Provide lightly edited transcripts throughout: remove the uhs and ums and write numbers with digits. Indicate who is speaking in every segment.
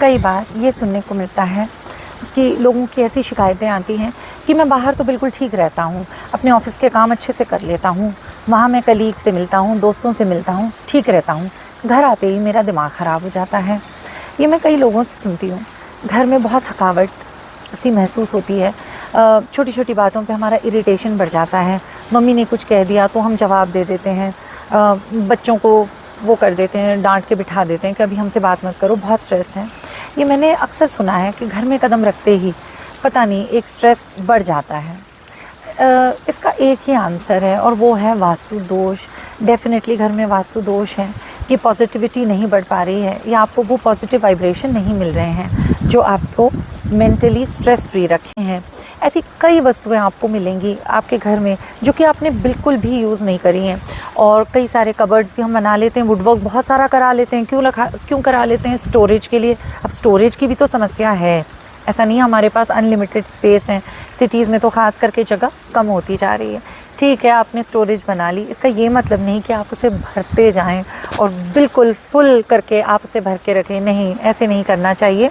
Speaker 1: कई बार ये सुनने को मिलता है कि लोगों की ऐसी शिकायतें आती हैं कि मैं बाहर तो बिल्कुल ठीक रहता हूँ, अपने ऑफ़िस के काम अच्छे से कर लेता हूँ, वहाँ मैं कलीग से मिलता हूँ, दोस्तों से मिलता हूँ, ठीक रहता हूँ, घर आते ही मेरा दिमाग ख़राब हो जाता है। ये मैं कई लोगों से सुनती हूँ। घर में बहुत थकावट सी महसूस होती है, छोटी छोटी बातों पे हमारा इरिटेशन बढ़ जाता है। मम्मी ने कुछ कह दिया तो हम जवाब दे देते हैं, बच्चों को वो कर देते हैं, डांट के बिठा देते हैं कि अभी हमसे बात मत करो, बहुत स्ट्रेस है। ये मैंने अक्सर सुना है कि घर में कदम रखते ही पता नहीं एक स्ट्रेस बढ़ जाता है। इसका एक ही आंसर है और वो है वास्तु दोष। डेफ़िनेटली घर में वास्तु दोष है कि पॉजिटिविटी नहीं बढ़ पा रही है या आपको वो पॉजिटिव वाइब्रेशन नहीं मिल रहे हैं जो आपको मेंटली स्ट्रेस फ्री रखे हैं। ऐसी कई वस्तुएं आपको मिलेंगी आपके घर में जो कि आपने बिल्कुल भी यूज़ नहीं करी हैं। और कई सारे कबर्ड्स भी हम बना लेते हैं, वुडवर्क बहुत सारा करा लेते हैं। क्यों करा लेते हैं? स्टोरेज के लिए। अब स्टोरेज की भी तो समस्या है, ऐसा नहीं हमारे पास अनलिमिटेड स्पेस है। सिटीज़ में तो ख़ास करके जगह कम होती जा रही है। ठीक है, आपने स्टोरेज बना ली, इसका ये मतलब नहीं कि आप उसे भरते जाएं और बिल्कुल फुल करके आप उसे भर के रखें। नहीं, ऐसे नहीं करना चाहिए।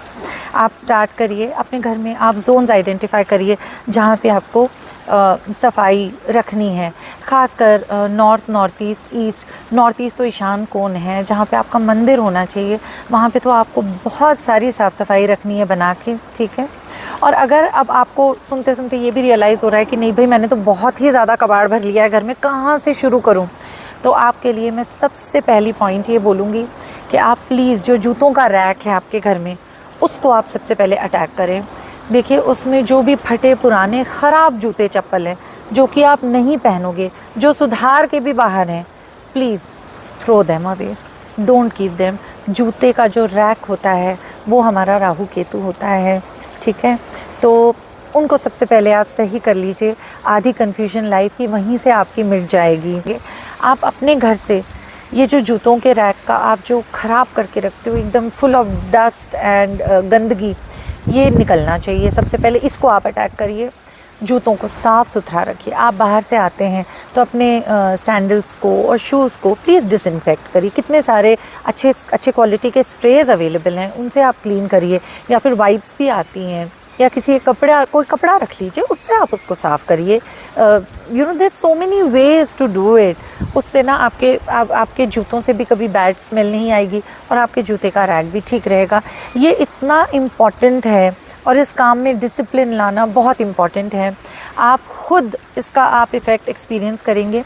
Speaker 1: आप स्टार्ट करिए अपने घर में, आप जोन्स आइडेंटिफाई करिए जहाँ पे आपको सफाई रखनी है। ख़ासकर नॉर्थ ईस्ट तो ईशान कोण है जहाँ पे आपका मंदिर होना चाहिए, वहाँ पे तो आपको बहुत सारी साफ़ सफाई रखनी है बना के, ठीक है। और अगर अब आपको सुनते सुनते ये भी रियलाइज़ हो रहा है कि नहीं भाई, मैंने तो बहुत ही ज़्यादा कबाड़ भर लिया है घर में, कहाँ से शुरू करूँ, तो आपके लिए मैं सबसे पहली पॉइंट ये बोलूँगी कि आप प्लीज़ जो जूतों का रैक है आपके घर में, उसको आप सबसे पहले अटैक करें। देखिए, उसमें जो भी फटे पुराने ख़राब जूते चप्पल हैं जो कि आप नहीं पहनोगे, जो सुधार के भी बाहर हैं, please throw them away, don't keep them. जूते का जो रैक होता है वो हमारा राहु केतु होता है, ठीक है। तो उनको सबसे पहले आप सही कर लीजिए। आधी कन्फ्यूजन लाइफ की वहीं से आपकी मिट जाएगी। आप अपने घर से ये जो जूतों के रैक का आप जो ख़राब करके रखते हो, एकदम फुल ऑफ डस्ट एंड गंदगी, ये निकलना चाहिए। सबसे पहले इसको आप अटैक करिए। जूतों को साफ़ सुथरा रखिए। आप बाहर से आते हैं तो अपने सैंडल्स को और शूज़ को प्लीज़ डिसइंफेक्ट करिए। कितने सारे अच्छे क्वालिटी के स्प्रेज अवेलेबल हैं, उनसे आप क्लीन करिए। या फिर वाइप्स भी आती हैं, या कोई कपड़ा रख लीजिए, उससे आप उसको साफ़ करिए। You know, there so many ways to do it. उससे ना आपके जूतों से भी कभी बैड स्मेल नहीं आएगी और आपके जूते का रैक भी ठीक रहेगा। ये इतना इम्पॉर्टेंट है और इस काम में डिसिप्लिन लाना बहुत इम्पॉर्टेंट है। आप खुद इसका आप इफ़ेक्ट एक्सपीरियंस करेंगे।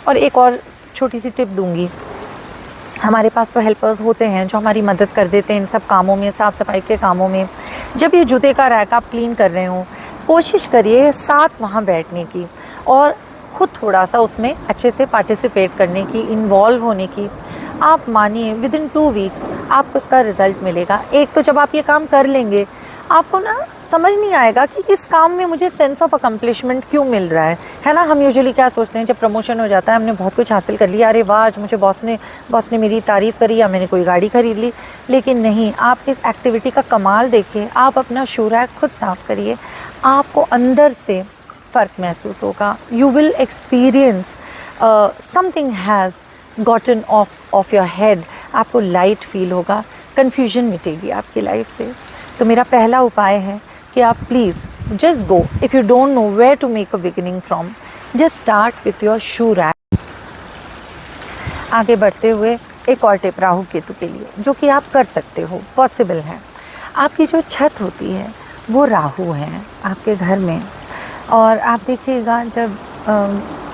Speaker 1: और एक और छोटी सी टिप दूंगी, हमारे पास तो हेल्पर्स होते हैं जो हमारी मदद कर देते हैं इन सब कामों में, साफ़ सफाई के कामों में। जब ये जूते का रैक आप क्लीन कर रहे हो, कोशिश करिए साथ वहाँ बैठने की और ख़ुद थोड़ा सा उसमें अच्छे से पार्टिसिपेट करने की, इन्वॉल्व होने की। आप मानिए विदिन 2 वीक्स आपको इसका रिज़ल्ट मिलेगा। एक तो जब आप ये काम कर लेंगे, आपको ना समझ नहीं आएगा कि इस काम में मुझे सेंस ऑफ अकम्पलिशमेंट क्यों मिल रहा है ना। हम यूजुअली क्या सोचते हैं, जब प्रमोशन हो जाता है, हमने बहुत कुछ हासिल कर लिया, अरे वाह, आज मुझे बॉस ने मेरी तारीफ़ करी या मैंने कोई गाड़ी खरीद ली। लेकिन नहीं, आप इस एक्टिविटी का कमाल देखिए। आप अपना शू रैक खुद साफ़ करिए, आपको अंदर से फ़र्क महसूस होगा। You will experience something has gotten of your head. आपको लाइट फील होगा, कन्फ्यूजन मिटेगी आपकी लाइफ से। तो मेरा पहला उपाय है कि आप please just go, if you don't know where to make a beginning from, just start with your shoe rack. आगे बढ़ते हुए एक और टिप राहु केतु के लिए जो कि आप कर सकते हो, पॉसिबल है। आपकी जो छत होती है वो राहु है आपके घर में, और आप देखिएगा जब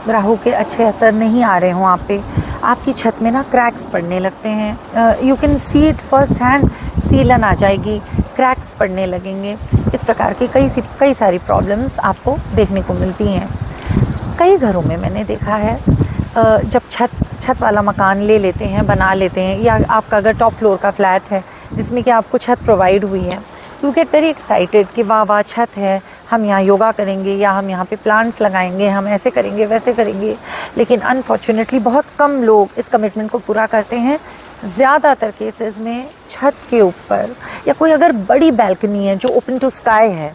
Speaker 1: राहु के अच्छे असर नहीं आ रहे हों आप पे, आपकी छत में ना क्रैक्स पड़ने लगते हैं। You can see it first hand, सीलन आ जाएगी, क्रैक्स पड़ने लगेंगे। इस प्रकार की कई सारी प्रॉब्लम्स आपको देखने को मिलती हैं। कई घरों में मैंने देखा है, जब छत वाला मकान ले लेते हैं, बना लेते हैं, या आपका अगर टॉप फ्लोर का फ्लैट है जिसमें कि आपको छत प्रोवाइड हुई है, यू गेट वेरी एक्साइटेड कि वाह वाह छत है, हम यहाँ योगा करेंगे या हम यहाँ पे प्लांट्स लगाएंगे, हम ऐसे करेंगे वैसे करेंगे। लेकिन अनफॉर्चुनेटली बहुत कम लोग इस कमिटमेंट को पूरा करते हैं। ज़्यादातर केसेस में छत के ऊपर या कोई अगर बड़ी बैल्कनी है जो ओपन टू स्काई है,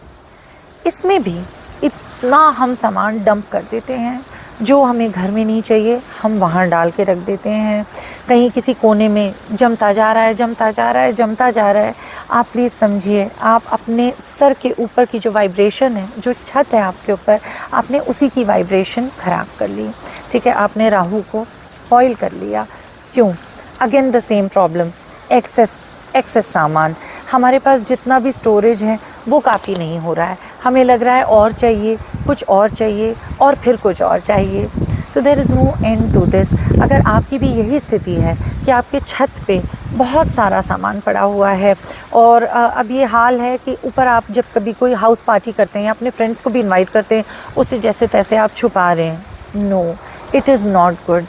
Speaker 1: इसमें भी इतना हम सामान डंप कर देते हैं जो हमें घर में नहीं चाहिए, हम वहाँ डाल के रख देते हैं। कहीं किसी कोने में जमता जा रहा है। आप प्लीज़ समझिए, आप अपने सर के ऊपर की जो वाइब्रेशन है, जो छत है आपके ऊपर, आपने उसी की वाइब्रेशन ख़राब कर ली। ठीक है, आपने राहु को स्पॉइल कर लिया। क्यों? Again the same problem, excess सामान। हमारे पास जितना भी स्टोरेज है वो काफ़ी नहीं हो रहा है, हमें लग रहा है और चाहिए, कुछ और चाहिए, और फिर कुछ और चाहिए। तो there is no end to this. अगर आपकी भी यही स्थिति है कि आपके छत पे बहुत सारा सामान पड़ा हुआ है, और अब ये हाल है कि ऊपर आप जब कभी कोई हाउस पार्टी करते हैं या अपने फ्रेंड्स को भी इनवाइट करते हैं, उसे जैसे तैसे आप छुपा रहे हैं। No, it is not good.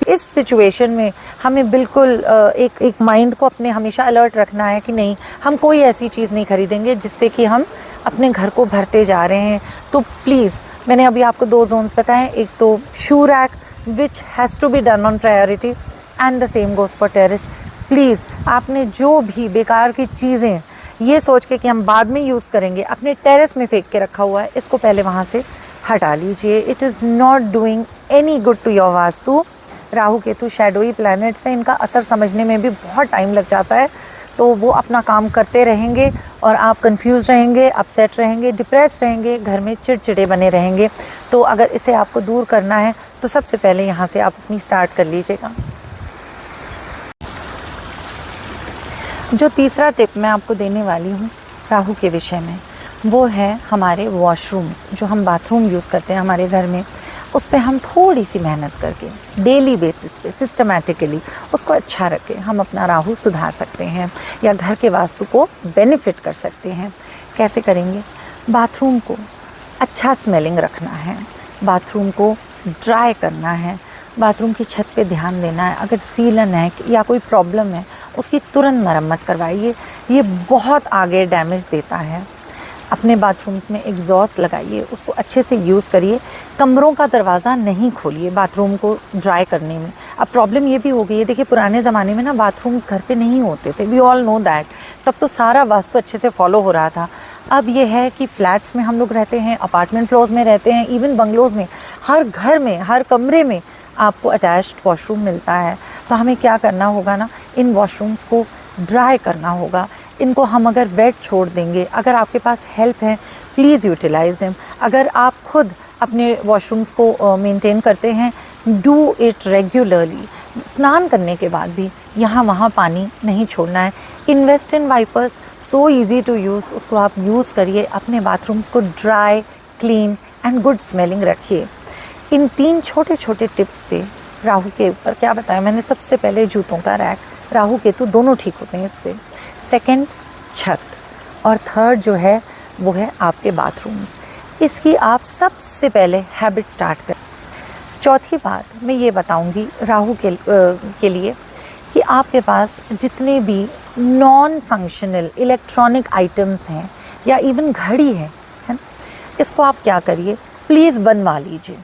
Speaker 1: इस सिचुएशन में हमें बिल्कुल एक माइंड को अपने हमेशा अलर्ट रखना है कि नहीं, हम कोई ऐसी चीज़ नहीं खरीदेंगे जिससे कि हम अपने घर को भरते जा रहे हैं। तो प्लीज़, मैंने अभी आपको 2 जोन्स बताए, एक तो shoe rack which has to be done on priority, and the same goes for terrace. Please, आपने जो भी बेकार की चीज़ें ये सोच के कि हम बाद में यूज़ करेंगे, अपने टेरेस में फेंक के रखा हुआ है, इसको पहले वहाँ से हटा लीजिए। It is not doing any good to your vastu. Rahu Ketu shadowy planets हैं, इनका असर समझने में भी बहुत टाइम लग जाता है। तो वो अपना काम करते रहेंगे और आप कंफ्यूज रहेंगे, अपसेट रहेंगे, डिप्रेस रहेंगे, घर में चिड़चिड़े बने रहेंगे। तो अगर इसे आपको दूर करना है तो सबसे पहले यहाँ से आप अपनी स्टार्ट कर लीजिएगा। जो तीसरा टिप मैं आपको देने वाली हूँ राहु के विषय में, वो है हमारे वॉशरूम्स। जो हम बाथरूम यूज़ करते हैं हमारे घर में, उस पर हम थोड़ी सी मेहनत करके डेली बेसिस पे सिस्टमैटिकली उसको अच्छा रखें, हम अपना राहु सुधार सकते हैं या घर के वास्तु को बेनिफिट कर सकते हैं। कैसे करेंगे? बाथरूम को अच्छा स्मेलिंग रखना है, बाथरूम को ड्राई करना है, बाथरूम की छत पे ध्यान देना है। अगर सीलन है या कोई प्रॉब्लम है, उसकी तुरंत मरम्मत करवाइए, ये बहुत आगे डैमेज देता है। अपने बाथरूम्स में एग्जॉस्ट लगाइए, उसको अच्छे से यूज़ करिए। कमरों का दरवाज़ा नहीं खोलिए बाथरूम को ड्राई करने में। अब प्रॉब्लम ये भी हो गई है, देखिए पुराने ज़माने में ना बाथरूम्स घर पे नहीं होते थे, वी ऑल नो दैट। तब तो सारा वास्तु अच्छे से फॉलो हो रहा था। अब ये है कि फ्लैट्स में हम लोग रहते हैं, अपार्टमेंट फ्लोर्स में रहते हैं, इवन बंगलोज़ में, हर घर में, हर कमरे में आपको अटैच्ड वॉशरूम मिलता है। तो हमें क्या करना होगा ना, इन वॉशरूम्स को ड्राई करना होगा। इनको हम अगर वेट छोड़ देंगे, अगर आपके पास हेल्प है, प्लीज़ यूटिलाइज़ देम। अगर आप खुद अपने वॉशरूम्स को मेंटेन करते हैं, डू इट रेगुलरली। स्नान करने के बाद भी यहाँ वहाँ पानी नहीं छोड़ना है। Invest in wipers, so easy to use, उसको आप यूज़ करिए। अपने बाथरूम्स को dry, clean and good smelling रखिए। इन 3 छोटे छोटे टिप्स से राहु के ऊपर क्या बताया मैंने, सबसे पहले जूतों का रैक, राहु केतु दोनों ठीक होते हैं इससे। सेकंड, छत, और थर्ड जो है वो है आपके बाथरूम्स। इसकी आप सबसे पहले हैबिट स्टार्ट करें। चौथी बात मैं ये बताऊंगी राहु के लिए कि आपके पास जितने भी नॉन फंक्शनल इलेक्ट्रॉनिक आइटम्स हैं या इवन घड़ी है ना, इसको आप क्या करिए, प्लीज़ बनवा लीजिए।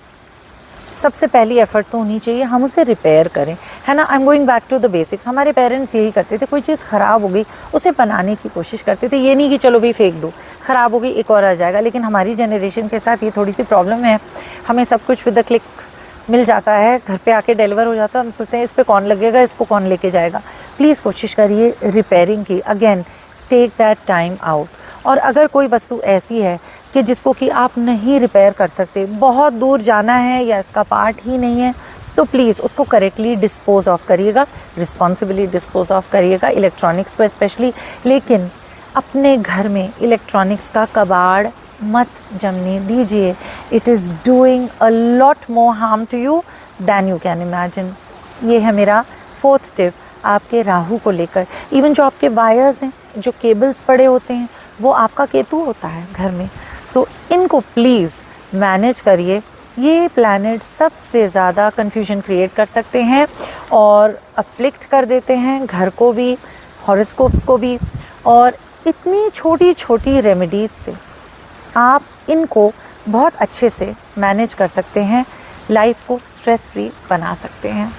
Speaker 1: सबसे पहली एफर्ट तो होनी चाहिए हम उसे रिपेयर करें, है ना। I am going back to the basics. हमारे पेरेंट्स यही करते थे, कोई चीज़ ख़राब हो गई उसे बनाने की कोशिश करते थे। ये नहीं कि चलो भाई फेंक दो, ख़राब हो गई एक और आ जाएगा। लेकिन हमारी जनरेशन के साथ ये थोड़ी सी प्रॉब्लम है, हमें सब कुछ विद द क्लिक मिल जाता है, घर पे आके डिलीवर हो जाता है। हम सोचते हैं इस पर कौन लगेगा, इसको कौन लेके जाएगा। प्लीज़ कोशिश करिए रिपेयरिंग की। Again take that time out. और अगर कोई वस्तु ऐसी है कि जिसको कि आप नहीं रिपेयर कर सकते, बहुत दूर जाना है या इसका पार्ट ही नहीं है, तो प्लीज़ उसको करेक्टली डिस्पोज ऑफ करिएगा, रिस्पॉन्सिबली डिस्पोज ऑफ करिएगा, इलेक्ट्रॉनिक्स को स्पेशली। लेकिन अपने घर में इलेक्ट्रॉनिक्स का कबाड़ मत जमने दीजिए। It is doing a lot more harm to you than you can imagine. ये है मेरा 4th टिप आपके राहु को लेकर। इवन जो आपके वायर्स हैं, जो केबल्स पड़े होते हैं, वो आपका केतु होता है घर में। तो इनको प्लीज़ मैनेज करिए। ये प्लैनेट सबसे ज़्यादा कन्फ्यूजन क्रिएट कर सकते हैं और अफ्लिक्ट कर देते हैं घर को भी, हॉरोस्कोप्स को भी। और इतनी छोटी छोटी रेमेडीज़ से आप इनको बहुत अच्छे से मैनेज कर सकते हैं, लाइफ को स्ट्रेस फ्री बना सकते हैं।